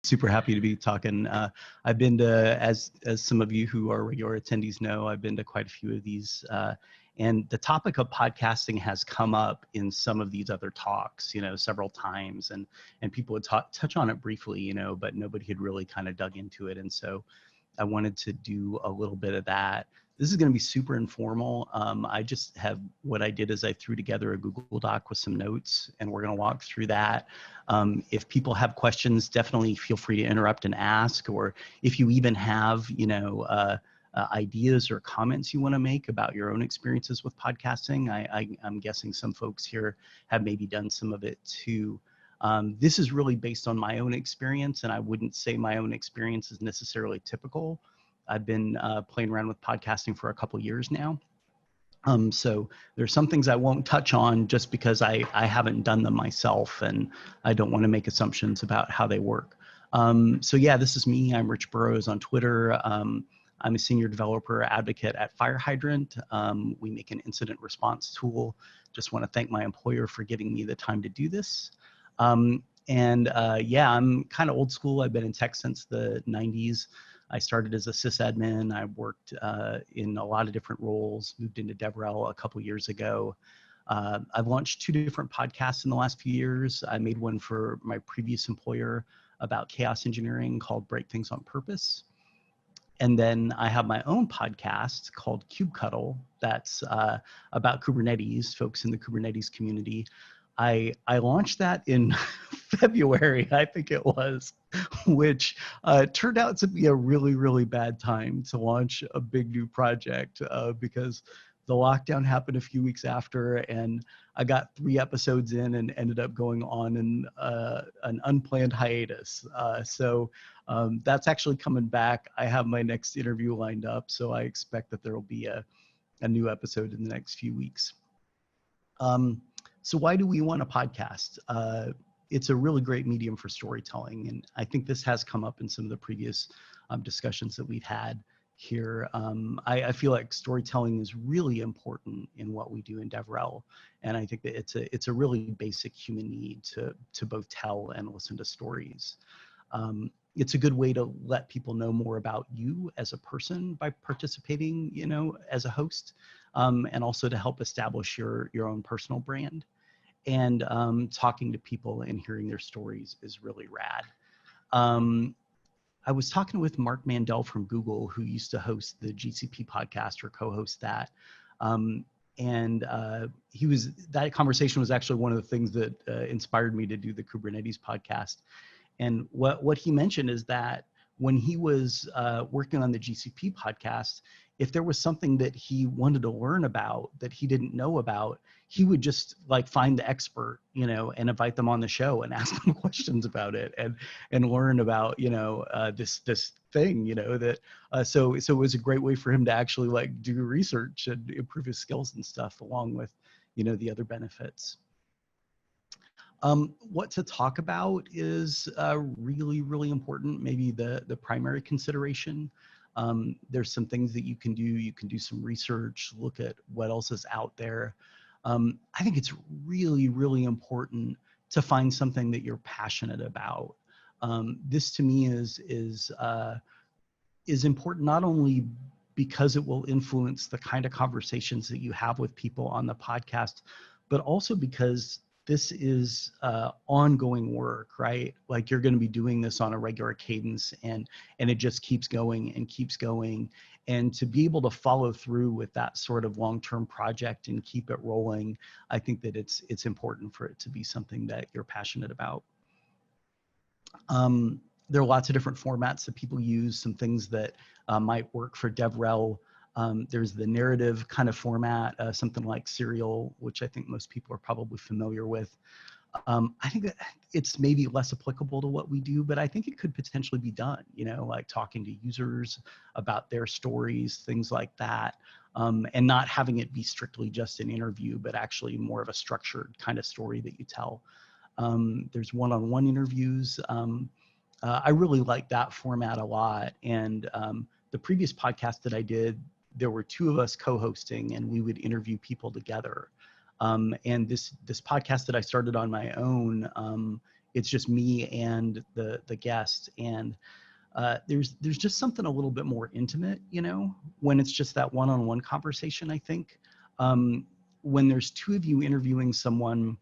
super happy to be talking. I've been to, as some of you who are regular attendees know, I've been to quite a few of these. And the topic of podcasting has come up in some of these other talks, several times, and people would touch on it briefly, but nobody had really kind of dug into it. And so I wanted to do a little bit of that. This is going to be super informal. I just have, what I did is I threw together a Google Doc with some notes, and we're going to walk through that. If people have questions, definitely feel free to interrupt and ask, or if you even have, ideas or comments you want to make about your own experiences with podcasting. I'm guessing some folks here have maybe done some of it too. This is really based on my own experience, and I wouldn't say my own experience is necessarily typical. I've been playing around with podcasting for a couple years now. So there's some things I won't touch on just because I haven't done them myself, and I don't want to make assumptions about how they work. So yeah, this is me. I'm Rich Burroughs on Twitter. I'm a senior developer advocate at Fire Hydrant. We make an incident response tool. Just want to thank my employer for giving me the time to do this. Yeah, I'm kind of old school. I've been in tech since the 90s. I started as a sysadmin. I worked in a lot of different roles, moved into DevRel a couple years ago. I've launched 2 different podcasts in the last few years. I made one for my previous employer about chaos engineering called Break Things on Purpose. And then I have my own podcast called KubeCuddle that's about Kubernetes, folks in the Kubernetes community. I launched that in February, I think it was, which turned out to be a really, really bad time to launch a big new project because the lockdown happened a few weeks after, and I got 3 episodes in and ended up going on an unplanned hiatus. So that's actually coming back. I have my next interview lined up, so I expect that there will be a new episode in the next few weeks. So why do we want a podcast? It's a really great medium for storytelling, and I think this has come up in some of the previous discussions that we've had here. I feel like storytelling is really important in what we do in DevRel, and I think that it's a really basic human need to both tell and listen to stories. It's a good way to let people know more about you as a person by participating, as a host, and also to help establish your own personal brand. And talking to people and hearing their stories is really rad. I was talking with Mark Mandel from Google, who used to host the GCP podcast or co-host that. That conversation was actually one of the things that inspired me to do the Kubernetes podcast. And what he mentioned is that when he was working on the GCP podcast, if there was something that he wanted to learn about that he didn't know about, he would just find the expert, and invite them on the show and ask them questions about it and learn about, this thing, that, so it was a great way for him to actually do research and improve his skills and stuff along with, the other benefits. What to talk about is really, really important, maybe the primary consideration. There's some things that you can do. You can do some research, look at what else is out there. I think it's really, really important to find something that you're passionate about. This to me is important not only because it will influence the kind of conversations that you have with people on the podcast, but also because this is ongoing work, right? You're going to be doing this on a regular cadence, and it just keeps going and keeps going. And to be able to follow through with that sort of long-term project and keep it rolling, I think that it's important for it to be something that you're passionate about. There are lots of different formats that people use, some things that might work for DevRel. There's the narrative kind of format, something like Serial, which I think most people are probably familiar with. I think that it's maybe less applicable to what we do, but I think it could potentially be done, like talking to users about their stories, things like that, and not having it be strictly just an interview, but actually more of a structured kind of story that you tell. There's one-on-one interviews. I really like that format a lot. And the previous podcast that I did, there were 2 of us co-hosting, and we would interview people together. And this podcast that I started on my own it's just me and the guest. And there's just something a little bit more intimate, you know, when it's just that one-on-one conversation. I think when there's two of you interviewing someone,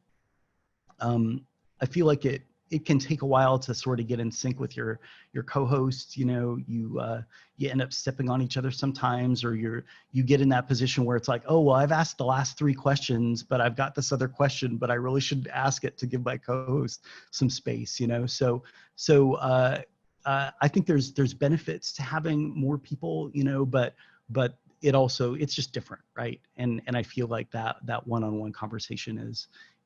I feel like it can take a while to sort of get in sync with your co-host. You know, you end up stepping on each other sometimes, or you get in that position where it's like, oh, well, I've asked the last 3 questions, but I've got this other question, but I really should ask it to give my co-host some space, you know? So I think there's benefits to having more people, you know, but it's just different, right? And I feel like that one-on-one conversation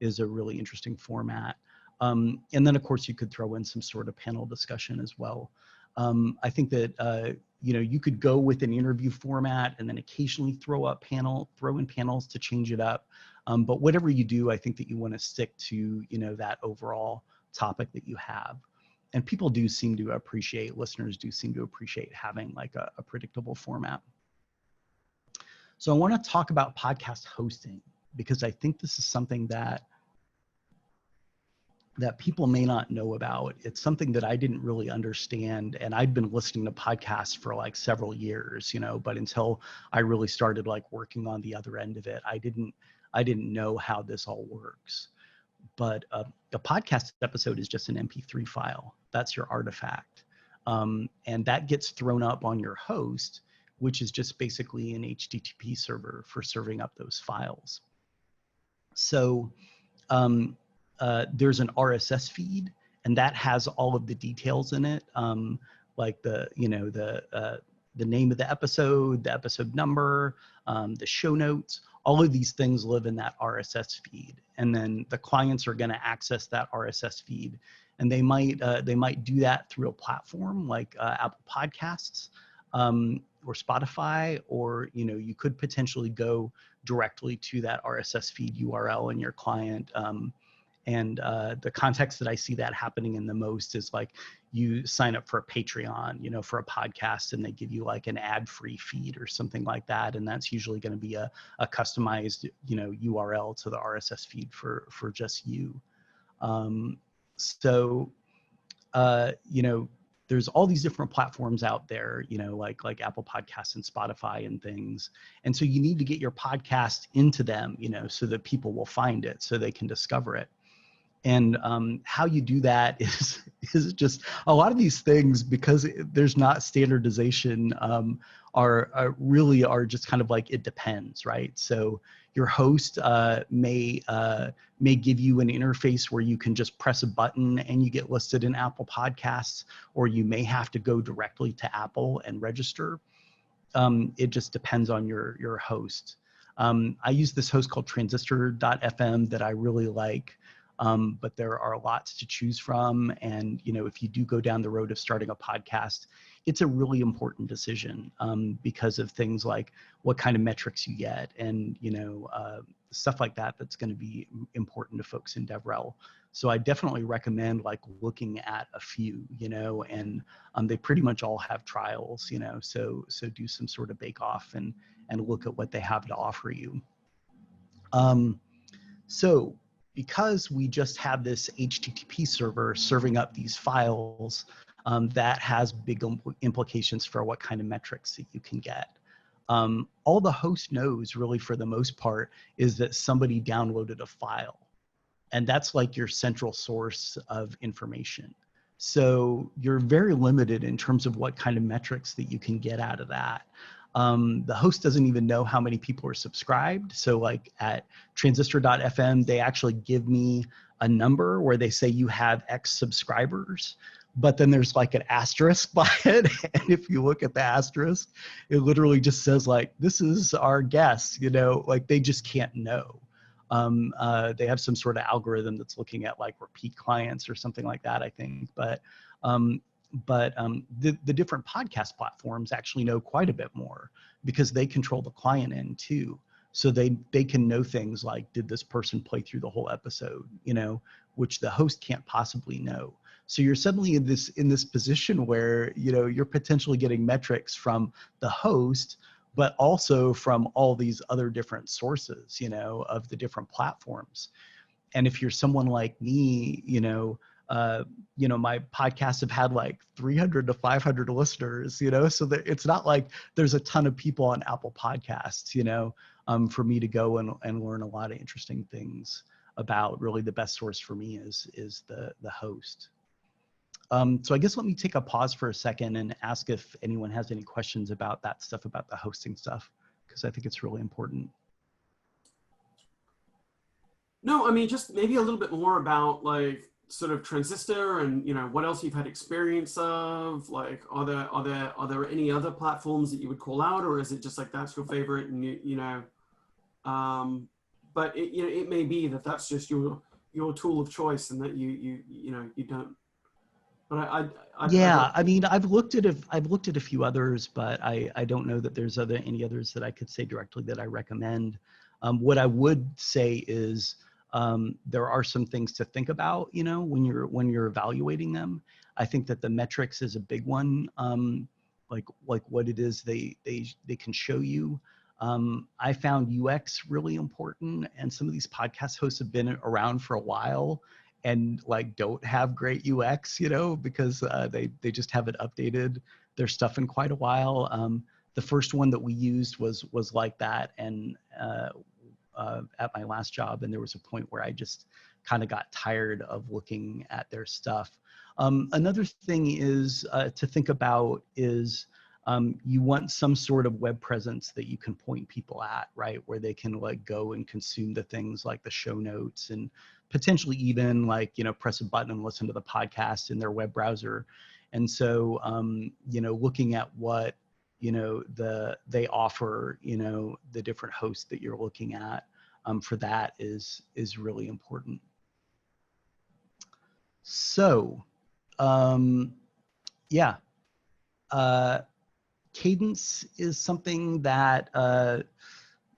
is a really interesting format. And then of course you could throw in some sort of panel discussion as well. I think that you know, you could go with an interview format and then occasionally throw in panels to change it up. But whatever you do, I think that you want to stick to, you know, that overall topic that you have. And people do seem to appreciate, listeners do seem to appreciate having like a predictable format. So I want to talk about podcast hosting, because I think this is something that people may not know about. It's something that I didn't really understand, and I'd been listening to podcasts for like several years, you know, but until I really started like working on the other end of it, I didn't know how this all works. But a podcast episode is just an MP3 file. That's your artifact. And that gets thrown up on your host, which is just basically an HTTP server for serving up those files. So there's an RSS feed, and that has all of the details in it, like the name of the episode number, the show notes. All of these things live in that RSS feed, and then the clients are going to access that RSS feed, and they might do that through a platform like Apple Podcasts or Spotify, or you know, you could potentially go directly to that RSS feed URL in your client. And the context that I see that happening in the most is like you sign up for a Patreon, you know, for a podcast, and they give you like an ad-free feed or something like that. And that's usually going to be a customized, you know, URL to the RSS feed for just you. You know, there's all these different platforms out there, you know, like Apple Podcasts and Spotify and things. And so you need to get your podcast into them, you know, so that people will find it, so they can discover it. And how you do that is just a lot of these things, because there's not standardization, are really just kind of like, it depends, right? So your host may give you an interface where you can just press a button and you get listed in Apple Podcasts, or you may have to go directly to Apple and register. It just depends on your host. I use this host called Transistor.fm that I really like. But there are lots to choose from. And, you know, if you do go down the road of starting a podcast, it's a really important decision because of things like what kind of metrics you get, and, you know, stuff like that, that's going to be important to folks in DevRel. So I definitely recommend like looking at a few, you know, and they pretty much all have trials, you know, so do some sort of bake off and look at what they have to offer you. So because we just have this HTTP server serving up these files, that has big implications for what kind of metrics that you can get. All the host knows, really, for the most part, is that somebody downloaded a file. And that's like your central source of information. So you're very limited in terms of what kind of metrics that you can get out of that. The host doesn't even know how many people are subscribed. So like at Transistor.fm, they actually give me a number where they say you have X subscribers, but then there's like an asterisk by it. And if you look at the asterisk, it literally just says like, this is our guess, you know, like they just can't know. They have some sort of algorithm that's looking at like repeat clients or something like that, I think. But the different podcast platforms actually know quite a bit more, because they control the client end too. So they can know things like, did this person play through the whole episode, you know, which the host can't possibly know. So you're suddenly in this position where, you know, you're potentially getting metrics from the host, but also from all these other different sources, you know, of the different platforms. And if you're someone like me, you know, my podcasts have had like 300 to 500 listeners, so that it's not like there's a ton of people on Apple Podcasts, for me to go and learn a lot of interesting things about. Really the best source for me is the host. So I guess let me take a pause for a second and ask if anyone has any questions about that stuff, about the hosting stuff, because I think it's really important. No, I mean, just maybe a little bit more about like sort of Transistor and what else you've had experience of. Like, are there any other platforms that you would call out, or is it just like that's your favorite and but it may be that that's just your tool of choice and that you don't. But I mean, I've looked at a few others, but I don't know that there's any others that I could say directly that I recommend. What I would say is there are some things to think about, when you're evaluating them. I think that the metrics is a big one, like what it is they can show you. I found UX really important, and some of these podcast hosts have been around for a while and like don't have great UX, because they just haven't updated their stuff in quite a while. The first one that we used was like that, and at my last job, and there was a point where I just kind of got tired of looking at their stuff. Another thing is to think about is you want some sort of web presence that you can point people at, right? Where they can like go and consume the things like the show notes and potentially even like, press a button and listen to the podcast in their web browser. And so, looking at what, they offer, the different hosts that you're looking at for that is really important. So, yeah. Cadence is something that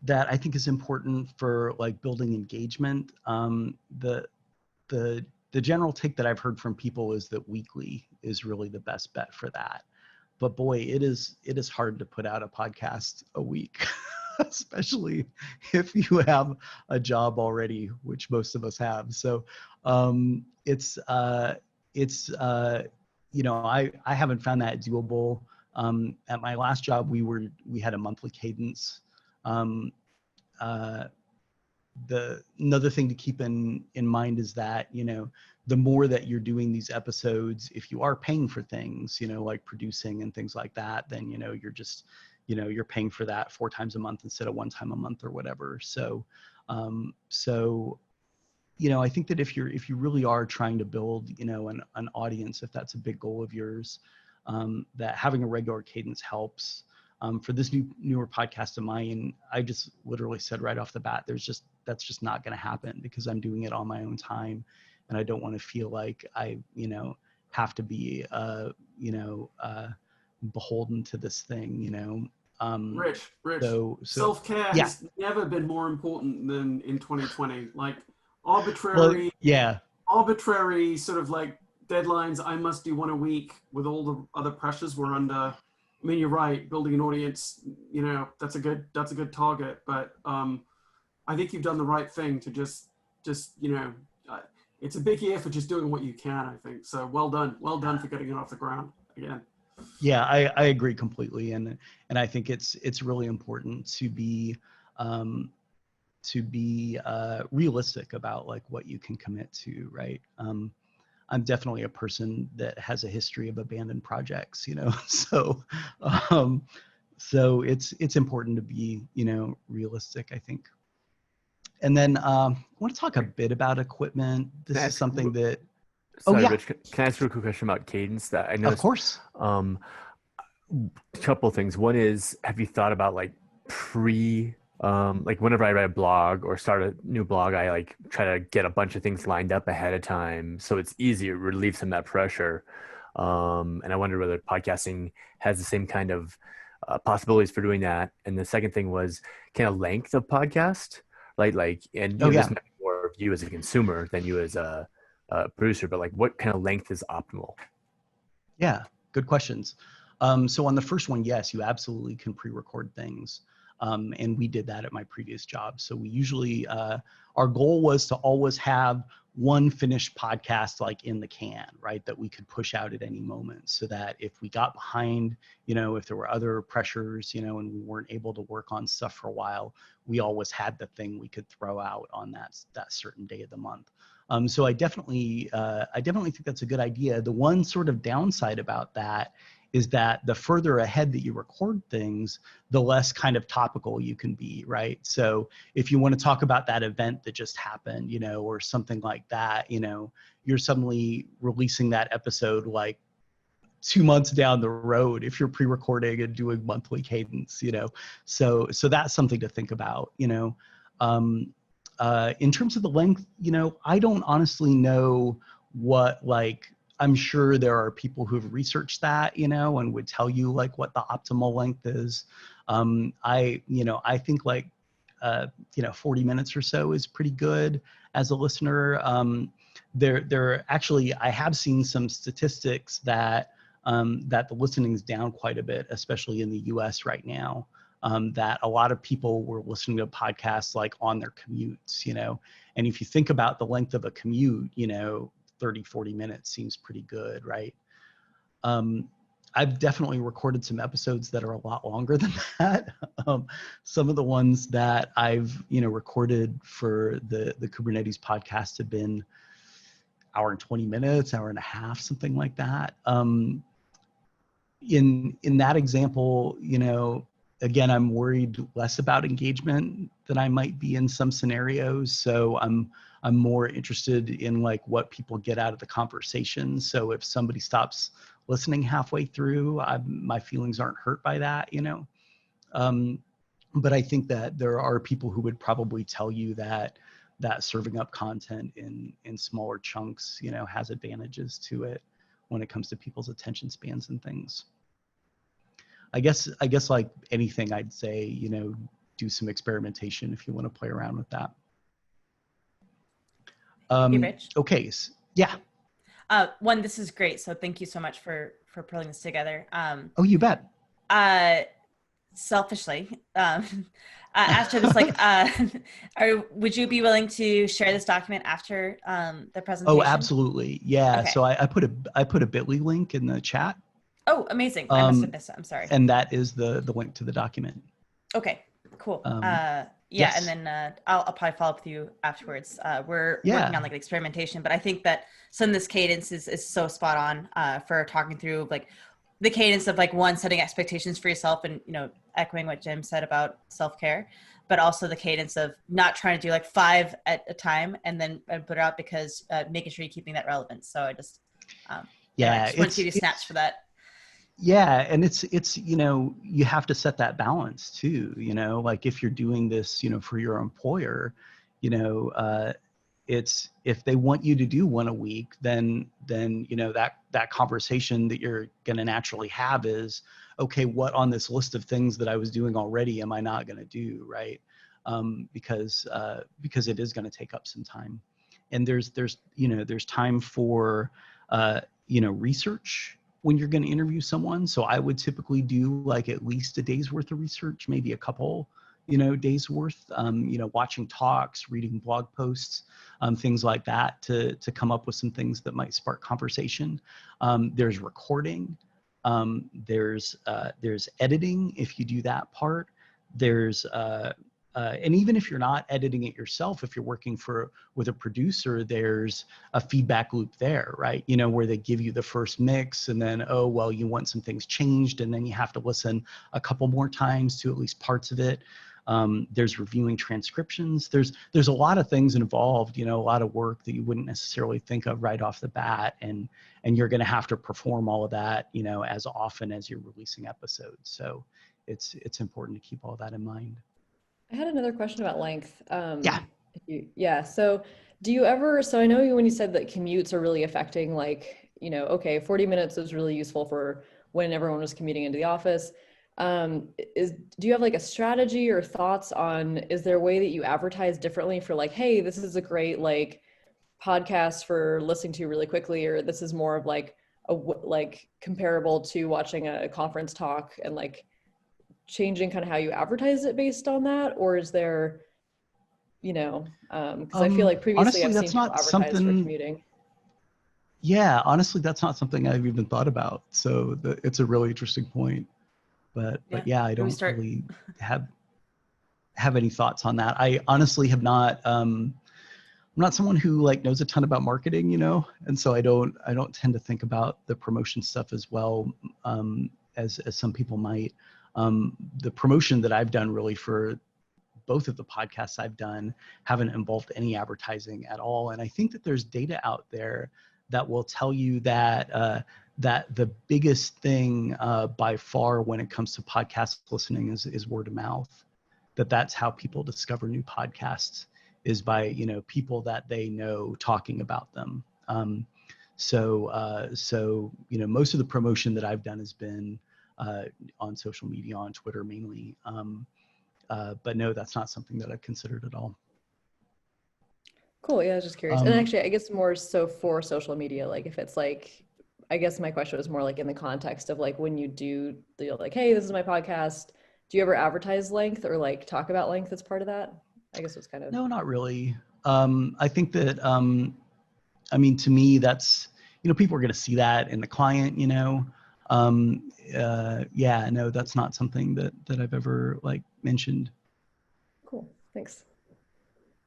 that I think is important for like building engagement. The general take that I've heard from people is that weekly is really the best bet for that. But boy, it is hard to put out a podcast a week, especially if you have a job already, which most of us have. So I haven't found that doable. At my last job, we had a monthly cadence. Another thing to keep in mind is that, the more that you're doing these episodes, if you are paying for things, like producing and things like that, then, you're just, you're paying for that 4 times a month instead of 1 time a month or whatever. So, I think that if you really are trying to build, an audience, if that's a big goal of yours, that having a regular cadence helps. For this newer podcast of mine, I just literally said right off the bat, that's just not going to happen because I'm doing it on my own time, and I don't want to feel like I, have to be, beholden to this thing, Rich, So self-care has never been more important than in 2020. Like arbitrary sort of like deadlines I must do 1 a week with all the other pressures we're under. I mean, you're right, building an audience, that's a good target, but I think you've done the right thing to just it's a big year for just doing what you can, I think. So well done for getting it off the ground again. Yeah, I agree completely, and I think it's really important to be realistic about like what you can commit to, right? I'm definitely a person that has a history of abandoned projects, so so it's important to be realistic, I think. And then I want to talk a bit about equipment. This is something that. Sorry, Rich, can I ask you a quick question about cadence that I noticed? Of course. A couple of things. One is, have you thought about like like whenever I write a blog or start a new blog, I like try to get a bunch of things lined up ahead of time so it's easier, it relieves some of that pressure. And I wonder whether podcasting has the same kind of possibilities for doing that. And the second thing was kind of length of podcast, and this might be more of you as a consumer than you as a producer, but like what kind of length is optimal? Yeah, good questions. So on the first one, yes, you absolutely can pre-record things. And we did that at my previous job. So we usually, our goal was to always have one finished podcast like in the can, right? That we could push out at any moment, so that if we got behind, if there were other pressures, and we weren't able to work on stuff for a while, we always had the thing we could throw out on that certain day of the month. So I definitely think that's a good idea. The one sort of downside about that is that the further ahead that you record things, the less kind of topical you can be, right? So if you want to talk about that event that just happened, or something like that, you're suddenly releasing that episode like 2 months down the road if you're pre-recording and doing monthly cadence, So that's something to think about, In terms of the length, I don't honestly know what, I'm sure there are people who've researched that, and would tell you like what the optimal length is. I think 40 minutes or so is pretty good as a listener. There actually, I have seen some statistics that the listening is down quite a bit, especially in the US right now. That a lot of people were listening to podcasts like on their commutes, and if you think about the length of a commute, 30, 40 minutes seems pretty good, right? I've definitely recorded some episodes that are a lot longer than that. Some of the ones that I've, recorded for the Kubernetes podcast have been hour and 20 minutes, hour and a half, something like that. In that example, again, I'm worried less about engagement than I might be in some scenarios. So I'm more interested in like what people get out of the conversation. So if somebody stops listening halfway through, my feelings aren't hurt by that, But I think that there are people who would probably tell you that serving up content in smaller chunks, has advantages to it when it comes to people's attention spans and things. I guess like anything, I'd say, do some experimentation if you want to play around with that. Thank you, Rich. Okay, yeah. One, this is great. So thank you so much for pulling this together. Oh, you bet. Selfishly, after this, would you be willing to share this document after the presentation? Oh, absolutely. Yeah. Okay. So I put a bit.ly link in the chat. Oh, amazing. I must have missed it. I'm sorry. And that is the link to the document. Okay, cool. Yes. And then I'll probably follow up with you afterwards. We're working on like an experimentation, but I think that some of this cadence is so spot on for talking through like the cadence of like one, setting expectations for yourself and, echoing what Jim said about self-care, but also the cadence of not trying to do like 5 at a time and then put it out, because making sure you're keeping that relevant. So I just, I just want to give you snaps for that. Yeah. And it's, you have to set that balance too, like if you're doing this, for your employer, it's, if they want you to do one a week, then, that conversation that you're going to naturally have is, okay, what on this list of things that I was doing already am I not going to do, right? Because it is going to take up some time. And there's time for, research when you're going to interview someone. So I would typically do like at least a day's worth of research, maybe a couple, days worth, watching talks, reading blog posts, things like that to come up with some things that might spark conversation. There's recording. There's editing if you do that part. There's and even if you're not editing it yourself, if you're working with a producer, there's a feedback loop there, right? Where they give you the first mix and then, oh, well, you want some things changed, and then you have to listen a couple more times to at least parts of it. There's reviewing transcriptions. There's a lot of things involved, a lot of work that you wouldn't necessarily think of right off the bat. And you're going to have to perform all of that, as often as you're releasing episodes. So it's important to keep all that in mind. I had another question about length. Yeah. So do you ever, so I know when you said that commutes are really affecting, like, okay, 40 minutes is really useful for when everyone was commuting into the office. Do you have like a strategy or thoughts on, is there a way that you advertise differently for like, hey, this is a great like podcast for listening to really quickly, or this is more of like comparable to watching a conference talk, and like changing kind of how you advertise it based on that? Or is there, you know, because I feel like previously honestly, I've seen that's people not advertise something, for commuting. Yeah, honestly, that's not something I've even thought about. So it's a really interesting point. But yeah, I don't really have any thoughts on that. I honestly have not. I'm not someone who like knows a ton about marketing, you know, and so I don't tend to think about the promotion stuff as well as some people might. The promotion that I've done really for both of the podcasts I've done haven't involved any advertising at all, and I think that there's data out there that will tell you that that the biggest thing by far when it comes to podcast listening is word of mouth. That's how people discover new podcasts, is by, you know, people that they know talking about them. So you know, most of the promotion that I've done has been on social media, on Twitter mainly. But no, that's not something that I've considered at all. Cool. Yeah, I was just curious. And actually, I guess more so for social media, like if it's like, I guess my question was more like in the context of like when you do, you're like, hey, this is my podcast. Do you ever advertise length or like talk about length as part of that? I guess it's kind of. No, not really. I think that, I mean, to me, that's, you know, people are going to see that in the client, you know. Yeah, no, that's not something that I've ever like mentioned. Cool. Thanks.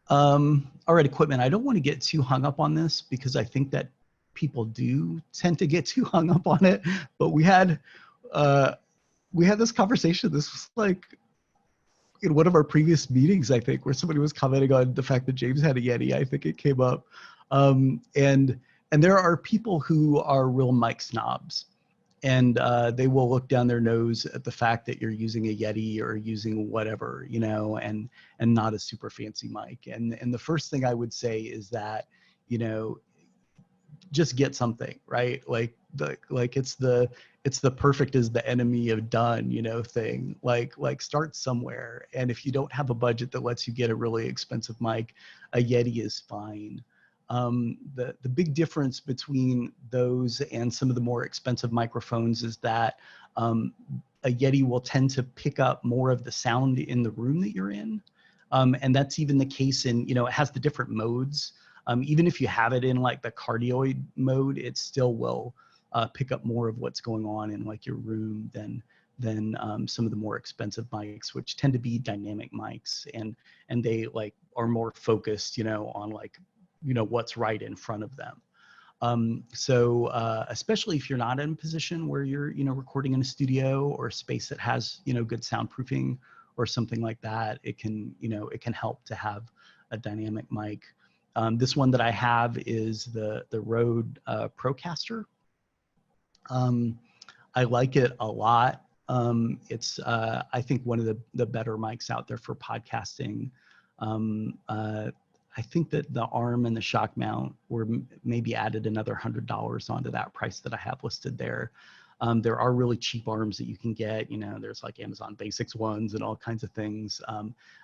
All right, equipment. I don't want to get too hung up on this because I think that people do tend to get too hung up on it. But we had this conversation. This was like in one of our previous meetings, I think, where somebody was commenting on the fact that James had a Yeti. I think it came up, and there are people who are real mic snobs, and they will look down their nose at the fact that you're using a Yeti or using whatever, you know, and not a super fancy mic. And the first thing I would say is that, you know, just get something, right? Like it's the perfect is the enemy of done, you know, thing. Like start somewhere. And if you don't have a budget that lets you get a really expensive mic, a Yeti is fine. The big difference between those and some of the more expensive microphones is that a Yeti will tend to pick up more of the sound in the room that you're in. And that's even the case in, you know, it has the different modes. Even if you have it in like the cardioid mode, it still will pick up more of what's going on in like your room than some of the more expensive mics, which tend to be dynamic mics, and they like are more focused, you know, on like, you know, what's right in front of them. So especially if you're not in a position where you're, you know, recording in a studio or a space that has, you know, good soundproofing or something like that, it can, you know, it can help to have a dynamic mic. This one that I have is the Rode Procaster. I like it a lot. It's I think one of the better mics out there for podcasting. I think that the arm and the shock mount were maybe added another $100 onto that price that I have listed there. There are really cheap arms that you can get, you know, there's like Amazon Basics ones and all kinds of things.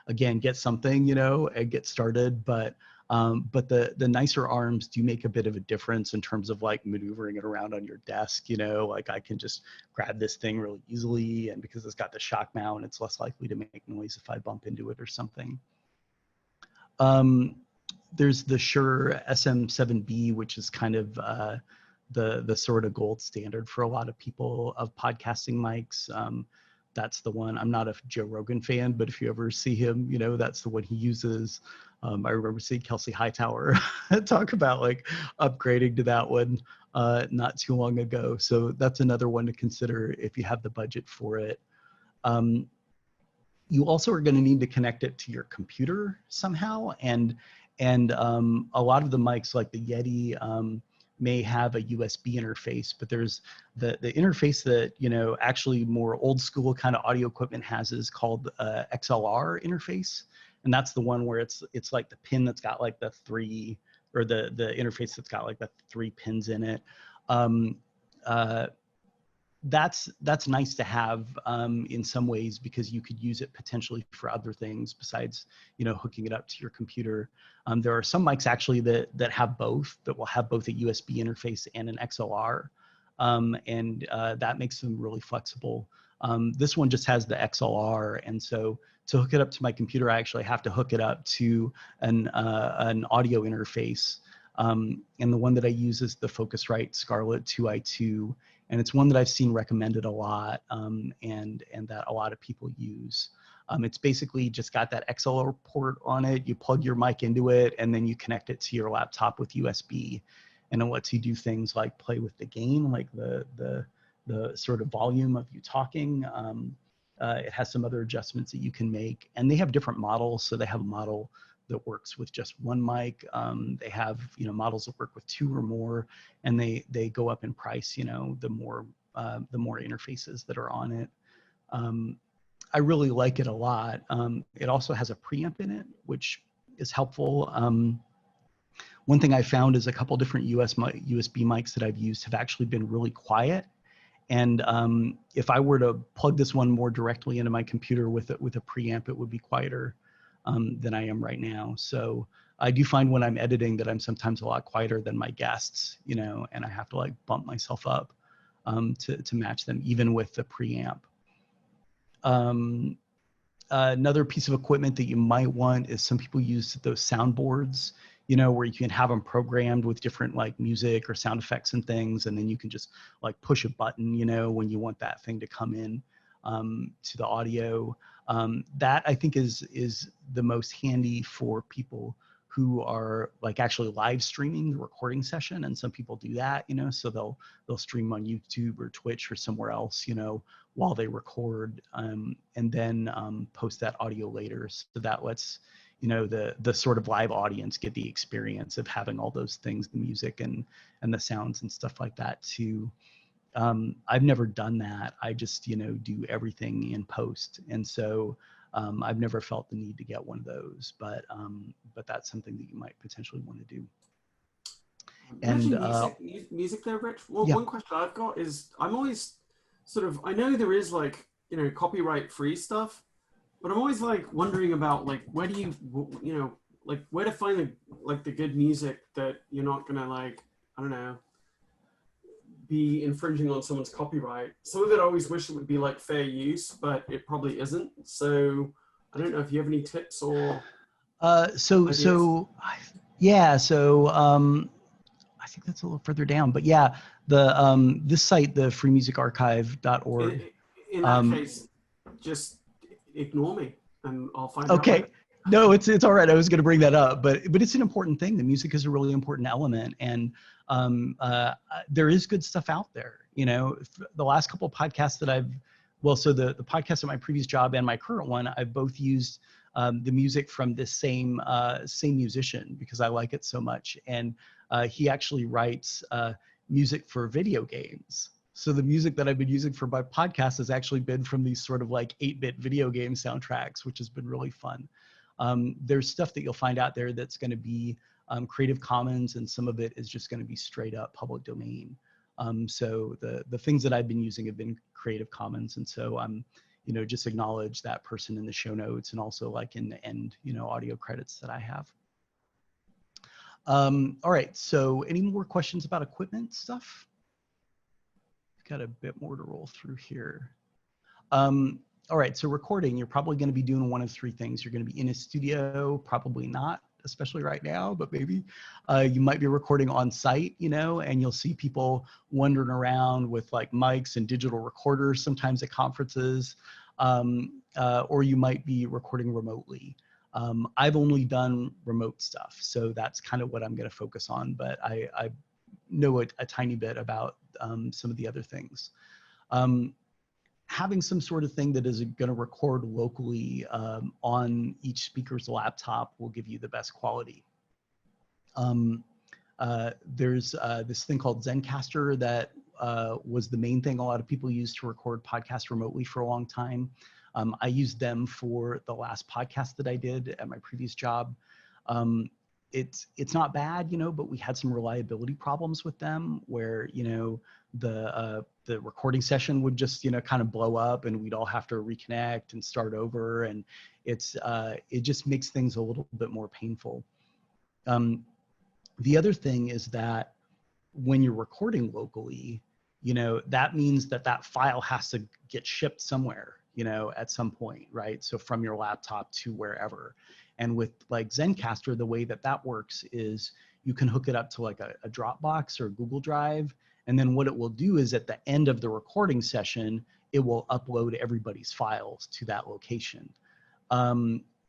Again, get something, you know, and get started, but the nicer arms do make a bit of a difference in terms of like maneuvering it around on your desk, you know, like I can just grab this thing really easily, and because it's got the shock mount, it's less likely to make noise if I bump into it or something. There's the Shure SM7B, which is kind of the sort of gold standard for a lot of people of podcasting mics. That's the one. I'm not a Joe Rogan fan, but if you ever see him, you know, that's the one he uses. I remember seeing Kelsey Hightower talk about like upgrading to that one not too long ago. So that's another one to consider if you have the budget for it. You also are going to need to connect it to your computer somehow, and a lot of the mics like the Yeti may have a USB interface, but there's the interface that, you know, actually more old school kind of audio equipment has is called XLR interface, and that's the one where it's like the pin that's got like the three, or the interface that's got like the 3 pins in it. That's nice to have in some ways, because you could use it potentially for other things besides, you know, hooking it up to your computer. There are some mics actually that have both, that will have both a USB interface and an XLR, and that makes them really flexible. This one just has the XLR, and so to hook it up to my computer, I actually have to hook it up to an audio interface. And the one that I use is the Focusrite Scarlett 2i2, and it's one that I've seen recommended a lot, and that a lot of people use. It's basically just got that XLR port on it. You plug your mic into it, and then you connect it to your laptop with USB, and it lets you do things like play with the gain, like the sort of volume of you talking. It has some other adjustments that you can make, and they have different models. So they have a model that works with just one mic. They have, models that work with 2 or more, and they go up in price, the more interfaces that are on it. I really like it a lot. It also has a preamp in it, which is helpful. One thing I found is a couple different USB mics that I've used have actually been really quiet. And if I were to plug this one more directly into my computer with a preamp, it would be quieter than I am right now. So I do find when I'm editing that I'm sometimes a lot quieter than my guests, and I have to like bump myself up to match them, even with the preamp. Another piece of equipment that you might want is some people use those soundboards, where you can have them programmed with different like music or sound effects and things, and then you can just like push a button, when you want that thing to come in to the audio. That I think is the most handy for people who are like actually live streaming the recording session, and some people do that, so they'll stream on YouTube or Twitch or somewhere else, while they record, and then post that audio later. So that lets the sort of live audience get the experience of having all those things, the music and the sounds and stuff like that too. I've never done that. I just do everything in post, and so I've never felt the need to get one of those, but that's something that you might potentially want to do. And music there, Rich. Well, yeah. One question I've got is, I'm always sort of, I know there is like copyright free stuff, but I'm always like wondering about like where do you like where to find the good music that you're not gonna like, I don't know, be infringing on someone's copyright. Some of it I always wish it would be like fair use, but it probably isn't. So I don't know if you have any tips or ideas. I think that's a little further down, but yeah, the this site, the freemusicarchive.org. In that case, just ignore me and I'll find out. Okay. No, it's all right. I was going to bring that up, but it's an important thing. The music is a really important element, and there is good stuff out there. The last couple of podcasts that so the podcast at my previous job and my current one, I've both used the music from this same musician because I like it so much, and he actually writes music for video games. So the music that I've been using for my podcast has actually been from these sort of like 8-bit video game soundtracks, which has been really fun. There's stuff that you'll find out there that's going to be Creative Commons, and some of it is just going to be straight up public domain. So the things that I've been using have been Creative Commons, and so I'm just acknowledge that person in the show notes, and also like in the end audio credits that I have. All right, so any more questions about equipment stuff? Got a bit more to roll through here. All right, so recording, you're probably going to be doing one of 3 things. You're going to be in a studio, probably not, especially right now, but maybe you might be recording on site, and you'll see people wandering around with like mics and digital recorders sometimes at conferences, or you might be recording remotely. I've only done remote stuff, so that's kind of what I'm going to focus on, but I know a tiny bit about some of the other things. Having some sort of thing that is going to record locally on each speaker's laptop will give you the best quality. There's this thing called Zencaster that was the main thing a lot of people used to record podcasts remotely for a long time. I used them for the last podcast that I did at my previous job. It's not bad, but we had some reliability problems with them where, the recording session would just, kind of blow up, and we'd all have to reconnect and start over. And it just makes things a little bit more painful. The other thing is that when you're recording locally, that means that file has to get shipped somewhere, at some point, right? So from your laptop to wherever. And with like Zencastr, the way that works is you can hook it up to like a Dropbox or a Google Drive. And then what it will do is at the end of the recording session, it will upload everybody's files to that location.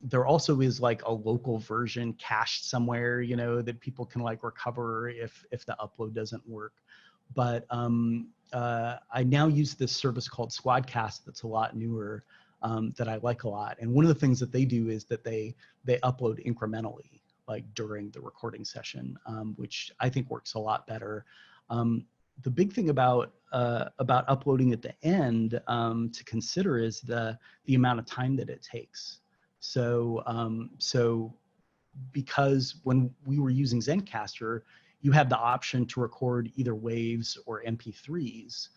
There also is like a local version cached somewhere, that people can like recover if the upload doesn't work. But I now use this service called Squadcast that's a lot newer, that I like a lot. And one of the things that they do is that they upload incrementally, like during the recording session, which I think works a lot better. The big thing about uploading at the end to consider is the amount of time that it takes. So because when we were using Zencastr, you had the option to record either waves or MP3s.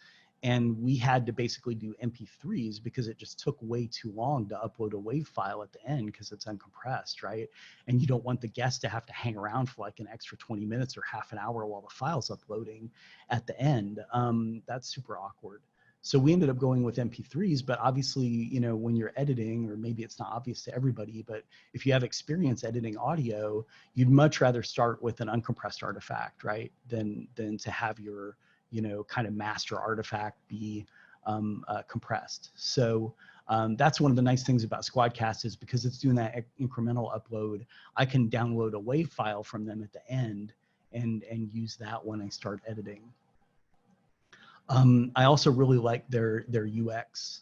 And we had to basically do MP3s because it just took way too long to upload a WAV file at the end because it's uncompressed, right? And you don't want the guest to have to hang around for like an extra 20 minutes or half an hour while the file's uploading at the end. That's super awkward. So we ended up going with MP3s, but obviously, when you're editing, or maybe it's not obvious to everybody, but if you have experience editing audio, you'd much rather start with an uncompressed artifact, right? Than to have your, kind of master artifact be compressed. So that's one of the nice things about Squadcast is because it's doing that incremental upload, I can download a WAV file from them at the end and use that when I start editing. I also really like their UX.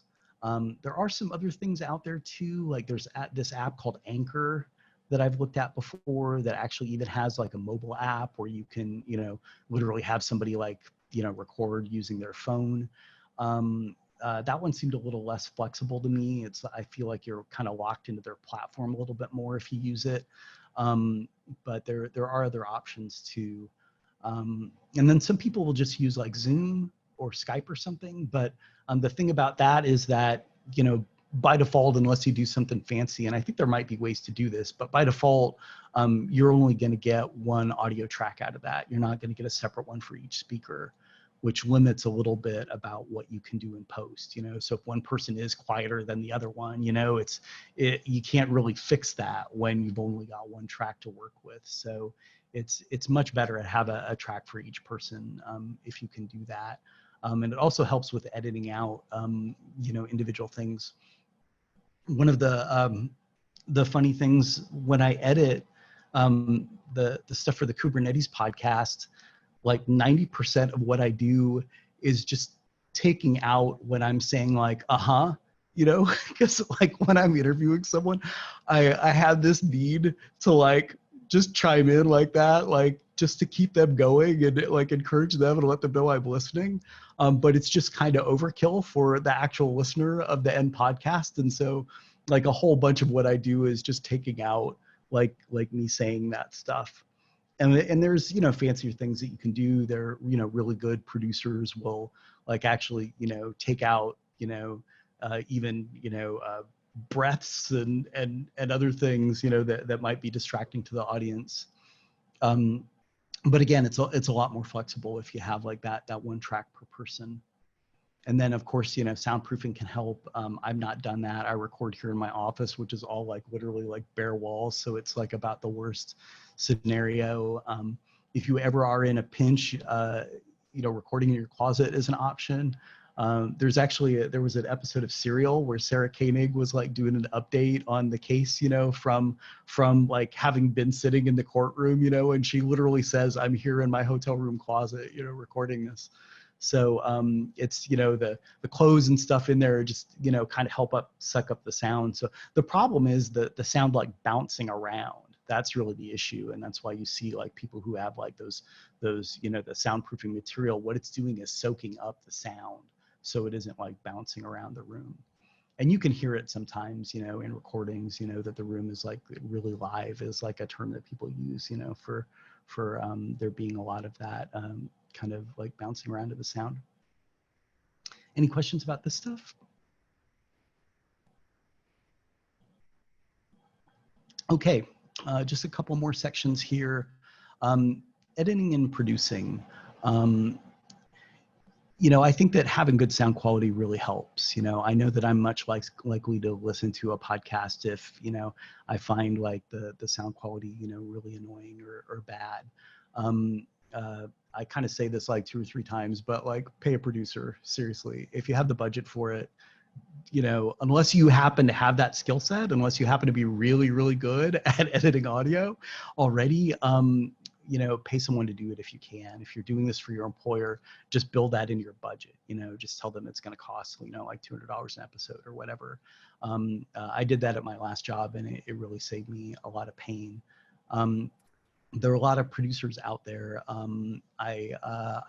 There are some other things out there too, like there's this app called Anchor that I've looked at before that actually even has like a mobile app where you can, literally have somebody like, record using their phone. That one seemed a little less flexible to me. I feel like you're kind of locked into their platform a little bit more if you use it. But there are other options too. And then some people will just use like Zoom or Skype or something. But the thing about that is that, by default, unless you do something fancy, and I think there might be ways to do this, but by default, you're only going to get one audio track out of that. You're not going to get a separate one for each speaker, which limits a little bit about what you can do in post. So if one person is quieter than the other one, you can't really fix that when you've only got one track to work with. So it's much better to have a track for each person if you can do that. And it also helps with editing out, individual things. One of the funny things when I edit the stuff for the Kubernetes podcast, like 90% of what I do is just taking out when I'm saying like, because like when I'm interviewing someone, I have this need to like just chime in like that, like just to keep them going and like encourage them and let them know I'm listening. But it's just kind of overkill for the actual listener of the end podcast. And so like a whole bunch of what I do is just taking out like me saying that stuff. And there's, fancier things that you can do. There, really good producers will like actually, take out, even, breaths and other things, that might be distracting to the audience. But again, it's a lot more flexible if you have like that one track per person. And then of course, soundproofing can help. I've not done that. I record here in my office, which is all like literally like bare walls. So it's like about the worst scenario. If you ever are in a pinch, recording in your closet is an option. There was an episode of Serial where Sarah Koenig was like doing an update on the case, from like having been sitting in the courtroom, and she literally says, "I'm here in my hotel room closet, recording this." So it's, the clothes and stuff in there just, kind of suck up the sound. So the problem is the sound like bouncing around. That's really the issue. And that's why you see like people who have like those, the soundproofing material, what it's doing is soaking up the sound. So it isn't like bouncing around the room. And you can hear it sometimes, in recordings, that the room is like really live is like a term that people use, for there being a lot of that kind of like bouncing around to the sound. Any questions about this stuff? Okay, just a couple more sections here. Editing and producing. I think that having good sound quality really helps. I know that I'm much likely to listen to a podcast if, I find like the sound quality, really annoying or bad. I kind of say this like 2 or 3 times, but like pay a producer, seriously. If you have the budget for it, unless you happen to have that skill set, unless you happen to be really, really good at editing audio already, pay someone to do it if you can. If you're doing this for your employer, just build that into your budget. Just tell them it's going to cost, like $200 an episode or whatever. I did that at my last job, and it really saved me a lot of pain. There are a lot of producers out there. I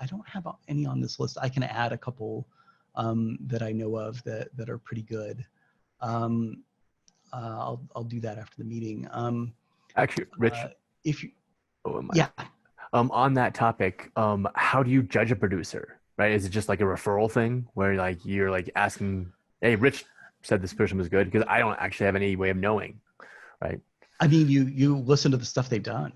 don't have any on this list. I can add a couple that I know of that are pretty good. I'll do that after the meeting. Actually, Rich, if you, oh, yeah. On that topic, how do you judge a producer? Right? Is it just like a referral thing where like you're like asking, "Hey, Rich said this person was good," because I don't actually have any way of knowing, right? I mean, you listen to the stuff they've done,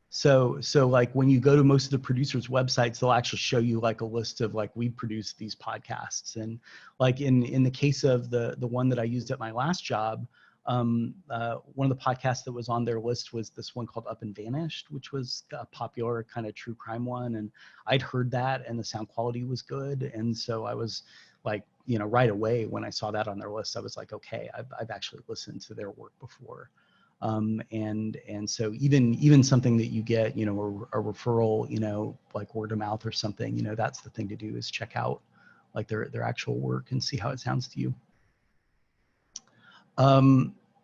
So like when you go to most of the producers' websites, they'll actually show you like a list of like, we produced these podcasts. And like in the case of the one that I used at my last job, one of the podcasts that was on their list was this one called Up and Vanished, which was a popular kind of true crime one. And I'd heard that, and the sound quality was good. And so I was like, right away when I saw that on their list, I was like, okay, I've actually listened to their work before. And so even something that you get, a referral, like word of mouth or something, that's the thing to do, is check out like their actual work and see how it sounds to you.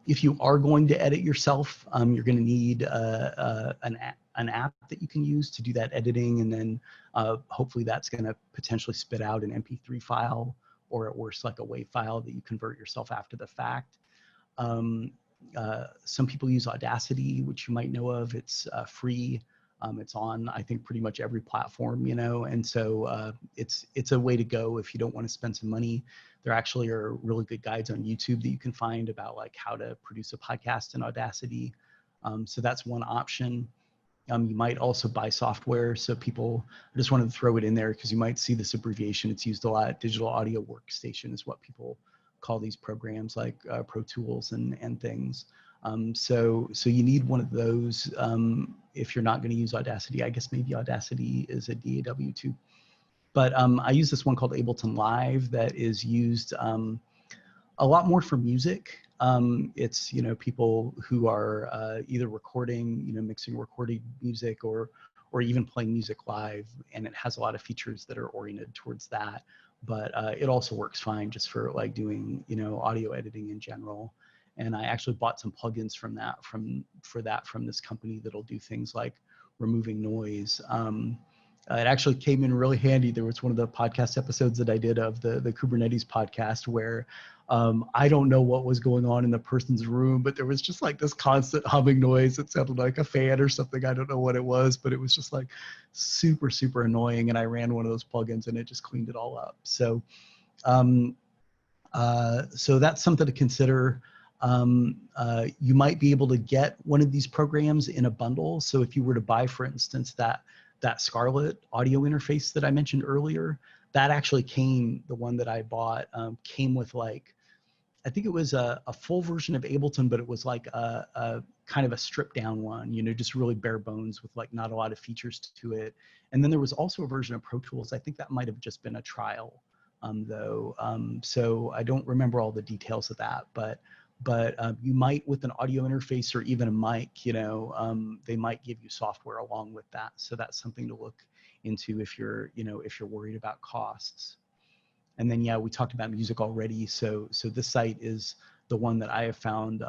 If you are going to edit yourself, you're going to need an app that you can use to do that editing, and then hopefully that's going to potentially spit out an MP3 file, or at worst like a WAV file that you convert yourself after the fact. Some people use Audacity, which you might know of. It's free. It's on, I think, pretty much every platform, and so it's a way to go if you don't want to spend some money. There actually are really good guides on YouTube that you can find about like how to produce a podcast in Audacity. So that's one option. You might also buy software. So people, I just wanted to throw it in there because you might see this abbreviation. It's used a lot. Digital Audio Workstation is what people call these programs, like Pro Tools and things. So you need one of those if you're not going to use Audacity. I guess maybe Audacity is a DAW too. But I use this one called Ableton Live that is used a lot more for music. It's people who are either recording, mixing, recording music, or even playing music live, and it has a lot of features that are oriented towards that. But it also works fine just for like doing audio editing in general. And I actually bought some plugins from this company that'll do things like removing noise. It actually came in really handy. There was one of the podcast episodes that I did of the Kubernetes podcast where I don't know what was going on in the person's room, but there was just like this constant humming noise. It sounded like a fan or something. I don't know what it was, but it was just like super, super annoying. And I ran one of those plugins and it just cleaned it all up. So, so that's something to consider. You might be able to get one of these programs in a bundle. So if you were to buy, for instance, that Scarlett audio interface that I mentioned earlier, that actually the one that I bought came with like, I think it was a full version of Ableton, but it was like a kind of a stripped down one, just really bare bones with like not a lot of features to it. And then there was also a version of Pro Tools. I think that might have just been a trial though. So I don't remember all the details of that, but you might, with an audio interface or even a mic, they might give you software along with that. So that's something to look into if you're worried about costs. And then, yeah, we talked about music already. So this site is the one that I have found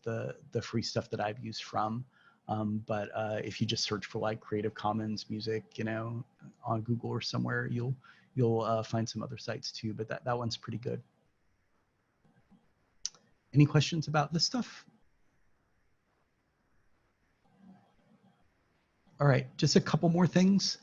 the free stuff that I've used from. But if you just search for like Creative Commons music, on Google or somewhere, you'll find some other sites too. But that one's pretty good. Any questions about this stuff? All right, just a couple more things.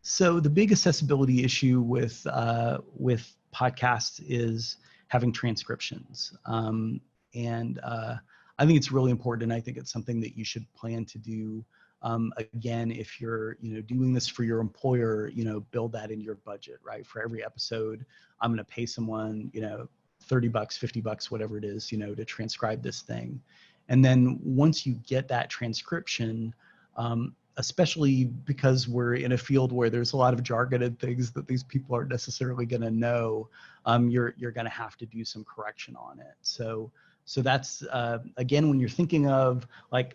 So the big accessibility issue with podcasts is having transcriptions. And I think it's really important, and I think it's something that you should plan to do Again, if you're, doing this for your employer, build that into your budget, right? For every episode, I'm going to pay someone, $30, $50, whatever it is, to transcribe this thing. And then once you get that transcription, especially because we're in a field where there's a lot of jargon and things that these people aren't necessarily going to know, you're going to have to do some correction on it. So that's, again, when you're thinking of like,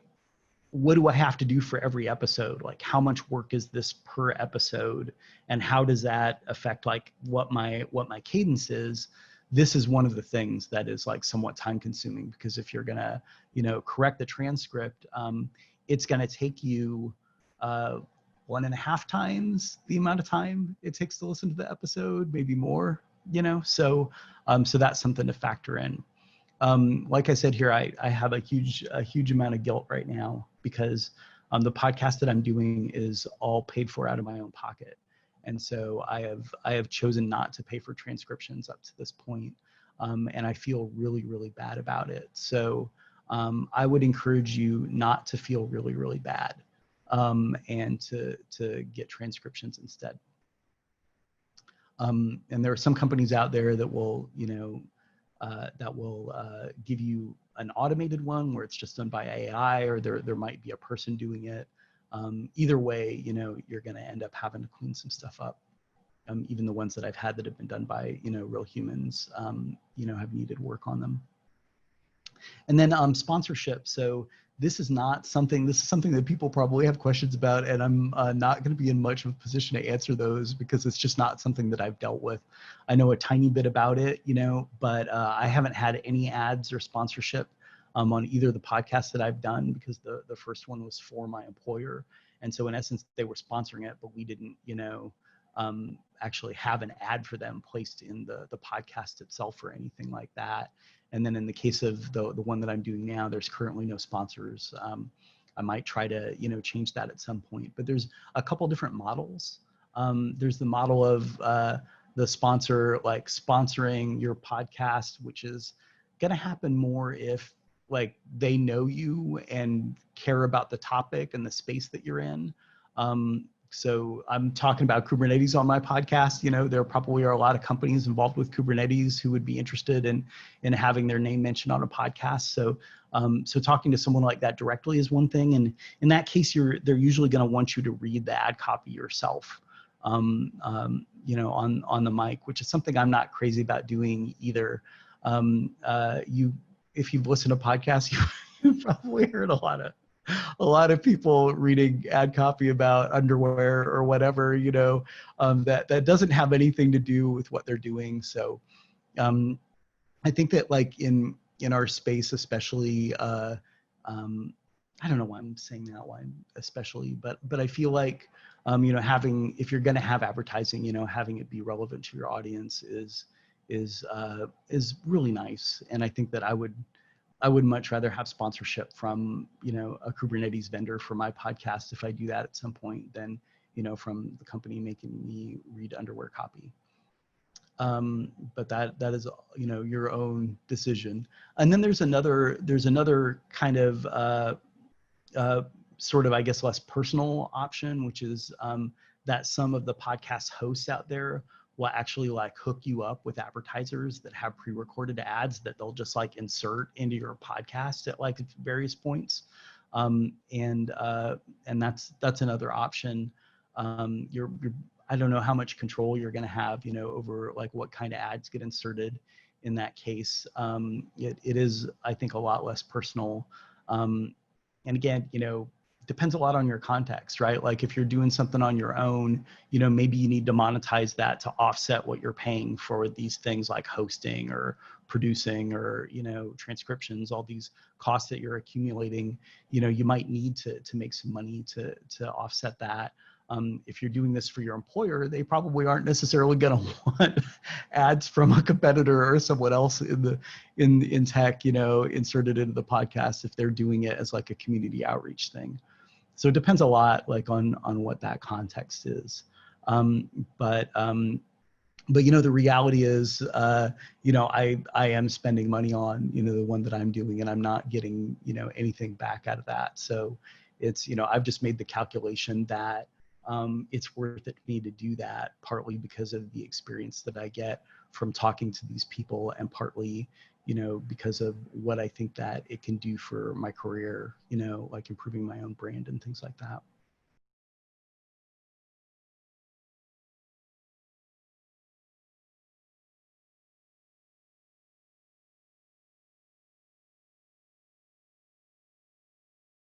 what do I have to do for every episode? Like, how much work is this per episode, and how does that affect like what my cadence is? This is one of the things that is like somewhat time consuming, because if you're gonna, correct the transcript, it's gonna take you 1.5 times the amount of time it takes to listen to the episode, maybe more. So that's something to factor in. Like I said here, I have a huge amount of guilt right now, because the podcast that I'm doing is all paid for out of my own pocket. And so I have chosen not to pay for transcriptions up to this point. And I feel really, really bad about it. So I would encourage you not to feel really, really bad, and to get transcriptions instead. And there are some companies out there that will, give you an automated one where it's just done by AI, or there might be a person doing it. Either way, you're going to end up having to clean some stuff up. Even the ones that I've had that have been done by, real humans, have needed work on them. And then sponsorship. So this is something that people probably have questions about, and I'm not going to be in much of a position to answer those, because it's just not something that I've dealt with. I know a tiny bit about it, but I haven't had any ads or sponsorship on either of the podcasts that I've done, because the first one was for my employer. And so in essence, they were sponsoring it, but we didn't, actually have an ad for them placed in the podcast itself or anything like that. And then in the case of the one that I'm doing now, there's currently no sponsors. I might try to, change that at some point, but there's a couple different models. There's the model of the sponsor, like sponsoring your podcast, which is going to happen more if like they know you and care about the topic and the space that you're in. So I'm talking about Kubernetes on my podcast. There probably are a lot of companies involved with Kubernetes who would be interested in having their name mentioned on a podcast. So talking to someone like that directly is one thing. And in that case, they're usually going to want you to read the ad copy yourself, on the mic, which is something I'm not crazy about doing either. If you've listened to podcasts, you've probably heard a lot of people reading ad copy about underwear or whatever, that doesn't have anything to do with what they're doing. So I think that like in our space, especially, I don't know why I'm saying that, especially, but I feel like, if you're going to have advertising, having it be relevant to your audience is really nice. And I think that I would much rather have sponsorship from, a Kubernetes vendor for my podcast, if I do that at some point, than, from the company making me read underwear copy. But that is, your own decision. And then there's another kind of sort of, I guess, less personal option, which is that some of the podcast hosts out there will actually like hook you up with advertisers that have pre-recorded ads that they'll just like insert into your podcast at like various points. And that's another option. I don't know how much control you're going to have, over like what kind of ads get inserted in that case. It is, I think, a lot less personal. And again, depends a lot on your context, right? Like if you're doing something on your own, maybe you need to monetize that to offset what you're paying for these things like hosting or producing or, transcriptions, all these costs that you're accumulating, you might need to make some money to offset that. If you're doing this for your employer, they probably aren't necessarily going to want ads from a competitor or someone else in tech, inserted into the podcast if they're doing it as like a community outreach thing. So it depends a lot like on what that context is. But the reality is, I am spending money on, the one that I'm doing, and I'm not getting, anything back out of that. So it's, you know, I've just made the calculation that it's worth it to me to do that, partly because of the experience that I get from talking to these people, and partly, you know, because of what I think that it can do for my career, you know, like improving my own brand and things like that.